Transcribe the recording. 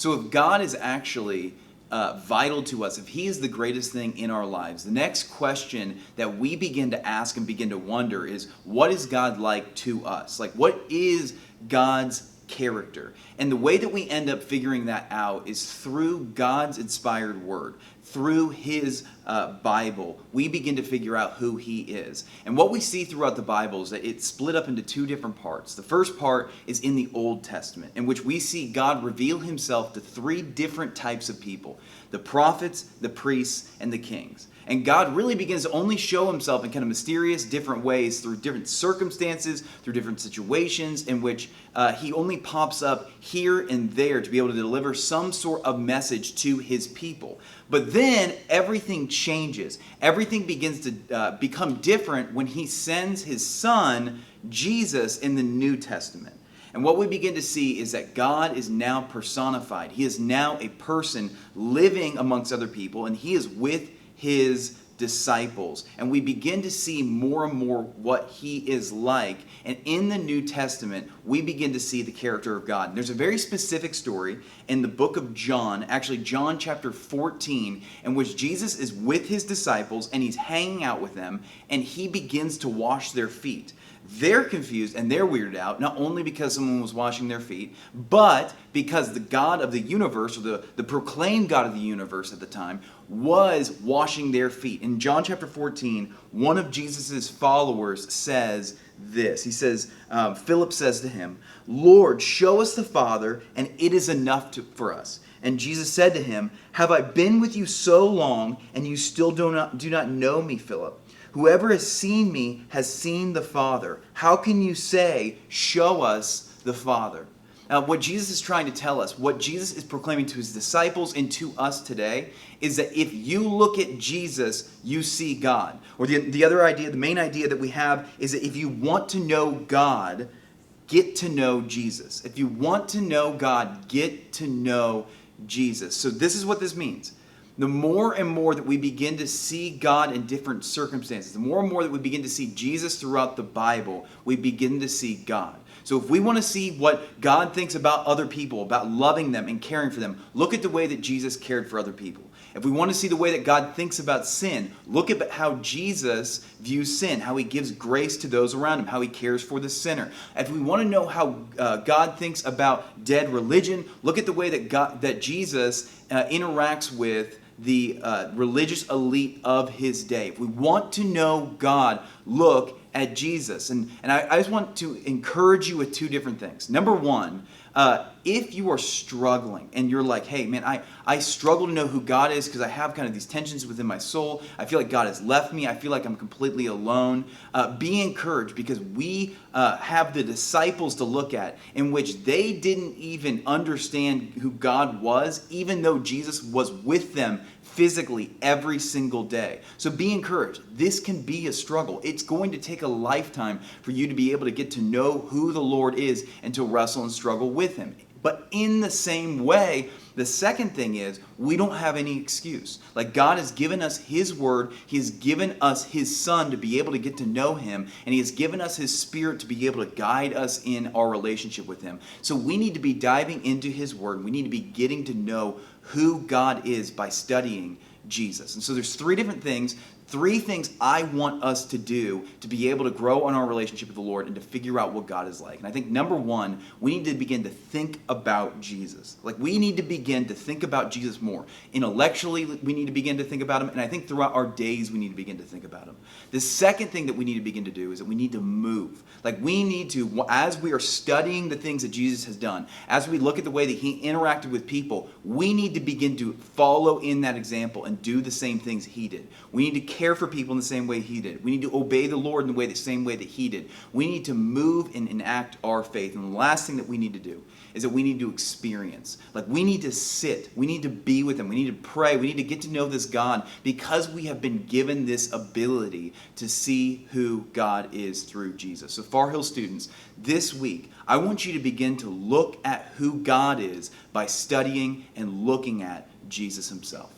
So if God is actually vital to us, if he is the greatest thing in our lives, the next question that we begin to ask and begin to wonder is, what is God like to us? Like, what is God's character? And the way that we end up figuring that out is through God's inspired word. Through his Bible, we begin to figure out who he is. And what we see throughout the Bible is that it's split up into two different parts. The first part is in the Old Testament, in which we see God reveal himself to three different types of people: the prophets, the priests, and the kings. And God really begins to only show himself in kind of mysterious, different ways through different circumstances, through different situations in which he only pops up here and there to be able to deliver some sort of message to his people. But then everything changes. Everything begins to become different when he sends his son, Jesus, in the New Testament. And what we begin to see is that God is now personified. He is now a person living amongst other people, and he is with his disciples. And we begin to see more and more what he is like. And in the New Testament, we begin to see the character of God. And there's a very specific story in the book of John, actually John chapter 14, in which Jesus is with his disciples and he's hanging out with them, and he begins to wash their feet. They're confused and they're weirded out, not only because someone was washing their feet, but because the God of the universe, or the proclaimed God of the universe at the time, was washing their feet. In John chapter 14, one of Jesus' followers says this. He says, Philip says to him, "Lord, show us the Father, and it is enough for us." And Jesus said to him, "Have I been with you so long, and you still do not know me, Philip? Whoever has seen me has seen the Father. How can you say, 'Show us the Father'?" Now, what Jesus is trying to tell us, what Jesus is proclaiming to his disciples and to us today, is that if you look at Jesus, you see God. Or the other idea, the main idea that we have, is that if you want to know God, get to know Jesus. If you want to know God, get to know Jesus. So this is what this means. The more and more that we begin to see God in different circumstances, the more and more that we begin to see Jesus throughout the Bible, we begin to see God. So if we want to see what God thinks about other people, about loving them and caring for them, look at the way that Jesus cared for other people. If we want to see the way that God thinks about sin, look at how Jesus views sin, how he gives grace to those around him, how he cares for the sinner. If we want to know how God thinks about dead religion, look at the way that Jesus interacts with the religious elite of his day. If we want to know God, look at Jesus. And I just want to encourage you with two different things. Number one, if you are struggling and you're like, hey man, I struggle to know who God is because I have kind of these tensions within my soul. I feel like God has left me. I feel like I'm completely alone. Be encouraged, because we have the disciples to look at in which they didn't even understand who God was, even though Jesus was with them physically every single day. So be encouraged. This can be a struggle. It's going to take a lifetime for you to be able to get to know who the Lord is and to wrestle and struggle with him. But in the same way, the second thing is, we don't have any excuse. Like, God has given us his word, he has given us his son to be able to get to know him, and he has given us his spirit to be able to guide us in our relationship with him. So we need to be diving into his word. We need to be getting to know who God is by studying Jesus. And so there's three different things. Three things I want us to do to be able to grow in our relationship with the Lord and to figure out what God is like. And I think number one, we need to begin to think about Jesus. Like, we need to begin to think about Jesus more. Intellectually, we need to begin to think about him. And I think throughout our days, we need to begin to think about him. The second thing that we need to begin to do is that we need to move. Like, we need to, as we are studying the things that Jesus has done, as we look at the way that he interacted with people, we need to begin to follow in that example and do the same things he did. We need to care for people in the same way he did. We need to obey the Lord in the same way that he did. We need to move and enact our faith. And the last thing that we need to do is that we need to experience. Like, we need to sit. We need to be with him. We need to pray. We need to get to know this God, because we have been given this ability to see who God is through Jesus. So Far Hill students, this week, I want you to begin to look at who God is by studying and looking at Jesus himself.